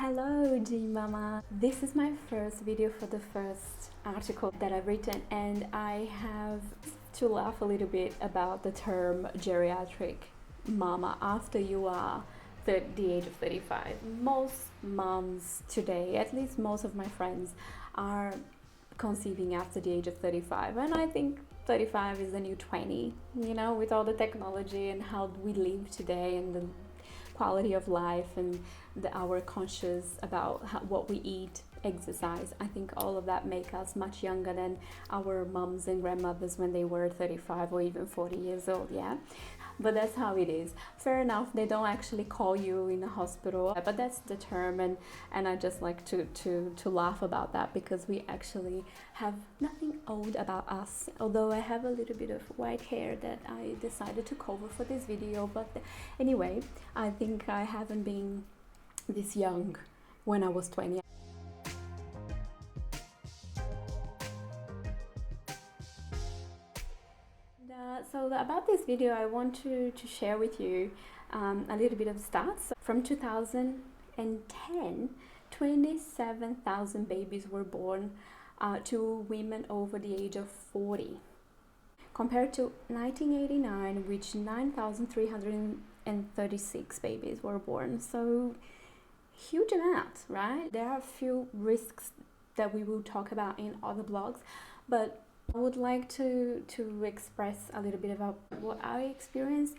Hello G Mama! This is my first video for the first article that I've written, and I have to laugh a little bit about the term geriatric mama after you are the age of 35. Most moms today, at least most of my friends, are conceiving after the age of 35, and I think 35 is the new 20, with all the technology and how we live today and the quality of life and our conscious about what we eat, exercise. I think all of that make us much younger than our moms and grandmothers when they were 35 or even 40 years old. Yeah, but that's how it is. Fair enough, they don't actually call you in the hospital, but that's the term, and I just like to laugh about that because we actually have nothing old about us, although I have a little bit of white hair that I decided to cover for this video. But anyway, I think I haven't been this young when I was 20. So about this video, I want to share with you a little bit of stats. From 2010, 27,000 babies were born to women over the age of 40. Compared to 1989, which 9,336 babies were born. So huge amount, right? There are a few risks that we will talk about in other blogs, but I would like to express a little bit about what I experienced,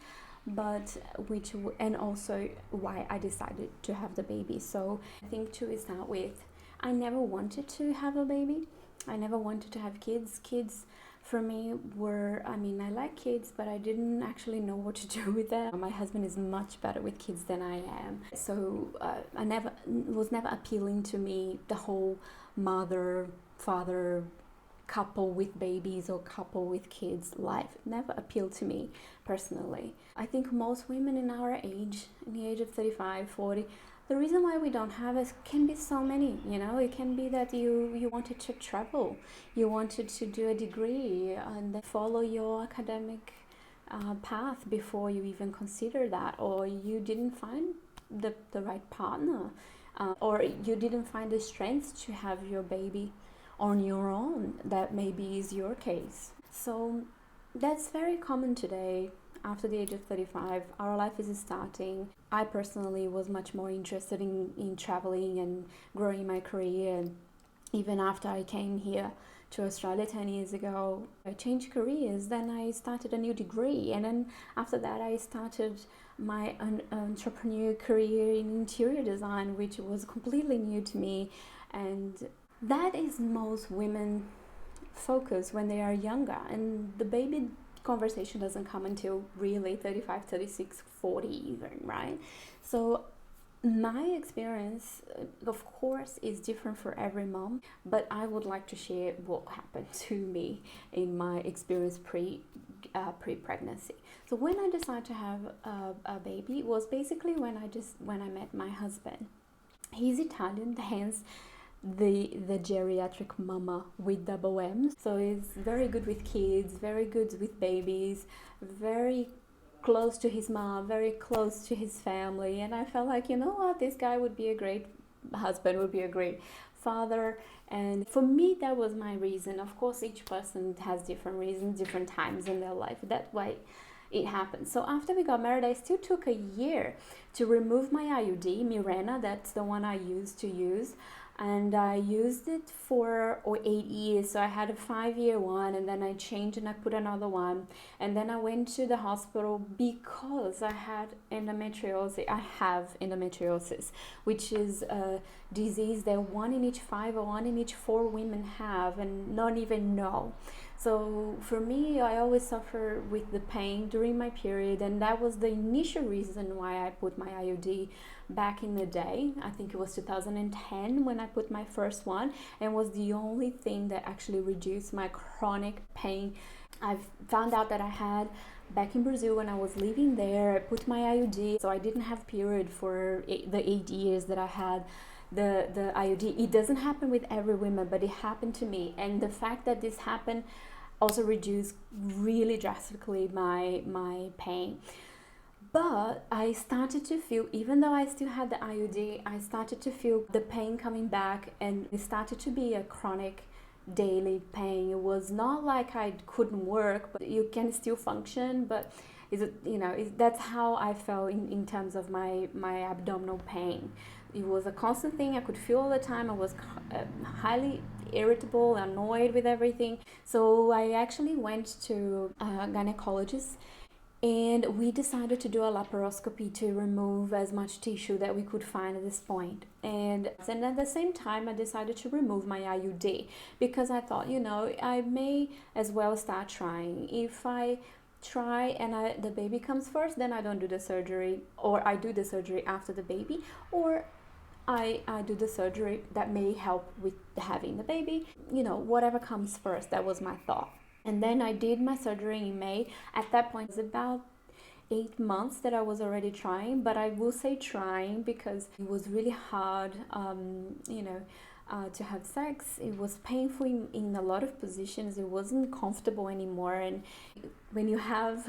and also why I decided to have the baby. So I think to start with, I never wanted to have a baby. I never wanted to have kids. Kids for me were, I like kids, but I didn't actually know what to do with them. My husband is much better with kids than I am. So was never appealing to me, the whole mother, father, couple with babies or couple with kids life never appealed to me personally. I think most women in our age, in the age of 35, 40, the reason why we don't have it can be so many. It can be that you wanted to travel, you wanted to do a degree and then follow your academic path before you even consider that, or you didn't find the right partner, or you didn't find the strength to have your baby on your own. That maybe is your case. So that's very common today. After the age of 35, our life is starting. I personally was much more interested in traveling and growing my career. And even after I came here to Australia 10 years ago, I changed careers. Then I started a new degree. And then after that, I started my entrepreneur career in interior design, which was completely new to me. And that is most women focus when they are younger, and the baby conversation doesn't come until really 35, 36, 40 even, right? So my experience, of course, is different for every mom, but I would like to share what happened to me in my experience pre-pregnancy. So when I decided to have a baby, it was basically when I met my husband. He's Italian, hence the geriatric mama with double M. So he's very good with kids, very good with babies, very close to his mom, very close to his family. And I felt like, this guy would be a great husband, would be a great father. And for me, that was my reason. Of course, each person has different reasons, different times in their life. That's why it happened. So after we got married, I still took a year to remove my IUD, Mirena. That's the one I used to use. And I used it for 8 years. So I had a 5-year one, and then I changed and I put another one. And then I went to the hospital because I had endometriosis. I have endometriosis, which is a disease that 1 in each 5 or 1 in each 4 women have and not even know. So for me, I always suffer with the pain during my period, and that was the initial reason why I put my IUD back in the day. I think it was 2010 when I put my first one, and was the only thing that actually reduced my chronic pain. I found out that I had back in Brazil when I was living there. I put my IUD, so I didn't have period for the 8 years that I had the IUD. It doesn't happen with every woman, but it happened to me, and the fact that this happened also reduced really drastically my pain. But I started to feel, even though I still had the IUD, I started to feel the pain coming back, and it started to be a chronic daily pain. It was not like I couldn't work, but you can still function. But that's how I felt in terms of my abdominal pain. It was a constant thing I could feel all the time. I was highly irritable, annoyed with everything. So I actually went to a gynecologist, and we decided to do a laparoscopy to remove as much tissue that we could find at this point. And at the same time, I decided to remove my IUD, because I thought, I may as well start trying. If I try and the baby comes first, then I don't do the surgery, or I do the surgery after the baby, or I do the surgery that may help with having the baby. Whatever comes first. That was my thought. And then I did my surgery in May. At that point, it was about 8 months that I was already trying, but I will say trying because it was really hard, to have sex. It was painful in a lot of positions. It wasn't comfortable anymore. And when you have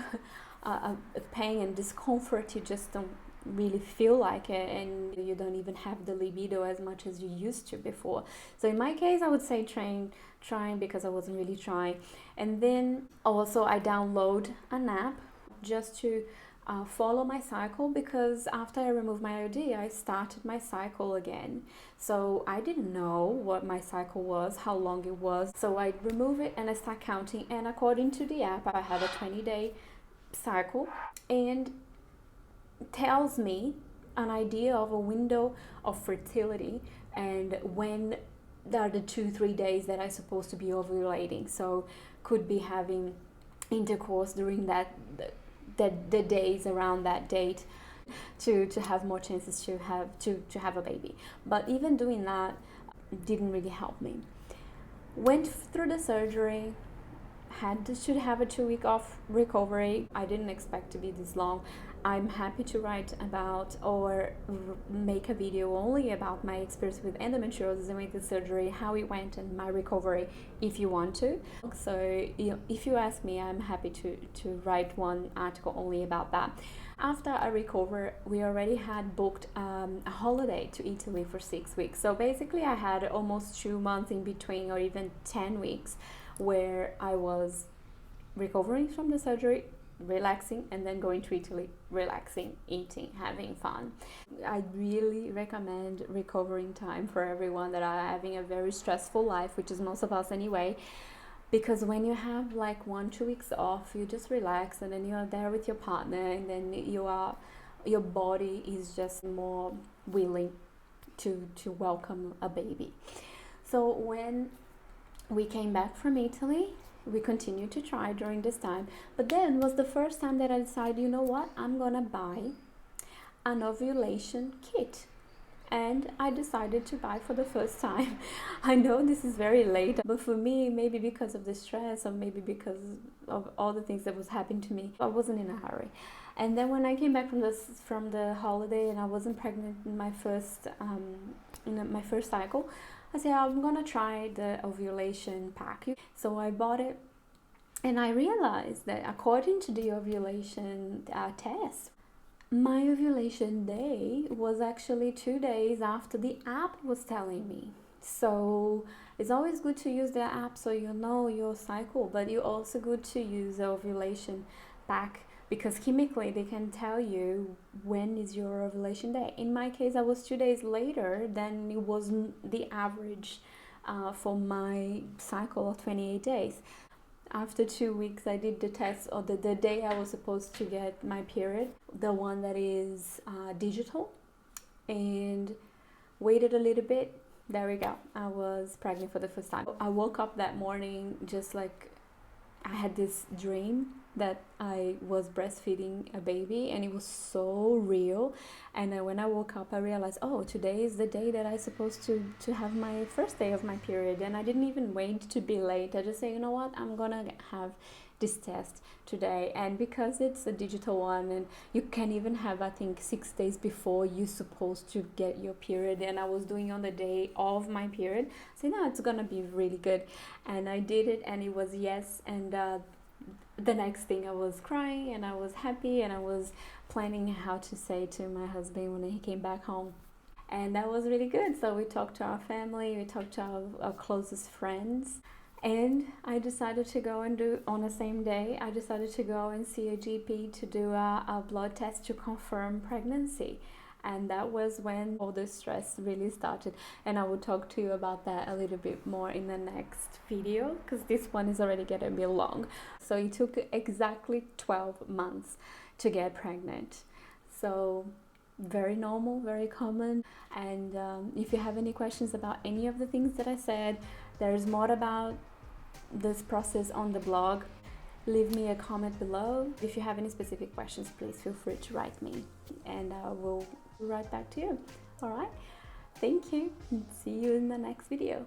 a pain and discomfort, you just don't really feel like it, and you don't even have the libido as much as you used to before. So in my case, I would say trying because I wasn't really trying. And then also I download an app just to follow my cycle, because after I removed my IUD, I started my cycle again. So I didn't know what my cycle was, how long it was. So I remove it and I start counting, and according to the app, I have a 20-day cycle, and tells me an idea of a window of fertility and when there are the 2-3 days that I'm supposed to be ovulating. So could be having intercourse during the days around that date to have more chances to have a baby. But even doing that didn't really help me. Went through the surgery, should have a 2-week off recovery. I didn't expect to be this long. I'm happy to write about or make a video only about my experience with endometriosis and with the surgery, how it went, and my recovery, if you want to. So if you ask me, I'm happy to write one article only about that. After I recovered, we already had booked a holiday to Italy for 6 weeks. So basically I had almost 2 months in between, or even 10 weeks, where I was recovering from the surgery, relaxing, and then going to Italy, relaxing, eating, having fun. I really recommend recovering time for everyone that are having a very stressful life, which is most of us anyway, because when you have like 1-2 weeks off, you just relax, and then you are there with your partner, and then your body is just more willing to welcome a baby. So when we came back from Italy, we continued to try during this time, but then was the first time that I decided, you know what, I'm gonna buy an ovulation kit. And I decided to buy for the first time. I know this is very late, but for me, maybe because of the stress, or maybe because of all the things that was happening to me, I wasn't in a hurry. And then when I came back from the holiday, and I wasn't pregnant in my first cycle, I said, I'm gonna try the ovulation pack. So I bought it, and I realized that according to the ovulation test, my ovulation day was actually 2 days after the app was telling me. So it's always good to use the app so you know your cycle, but it's also good to use the ovulation pack, because chemically they can tell you when is your ovulation day. In my case, I was 2 days later than it was the average for my cycle of 28 days. After 2 weeks, I did the test, or the day I was supposed to get my period, the one that is digital, and waited a little bit. There we go. I was pregnant for the first time. I woke up that morning just like I had this dream that I was breastfeeding a baby, and it was so real. And then when I woke up, I realized, oh, today is the day that I'm supposed to have my first day of my period. And I didn't even wait to be late. I just say, you know what, I'm gonna have this test today. And because it's a digital one, and you can even have, I think, 6 days before you're supposed to get your period, and I was doing on the day of my period, so now it's gonna be really good. And I did it, and it was yes. And The next thing, I was crying and I was happy, and I was planning how to say to my husband when he came back home. And that was really good. So we talked to our family, we talked to our closest friends, and I decided to go and do, on the same day, I decided to go and see a GP to do a blood test to confirm pregnancy. And that was when all the stress really started, and I will talk to you about that a little bit more in the next video, because this one is already getting a bit long. So it took exactly 12 months to get pregnant. So very normal, very common. And if you have any questions about any of the things that I said, there's more about this process on the blog. Leave me a comment below. If you have any specific questions, please feel free to write me, and I will write back to you. All right, thank you. See you in the next video.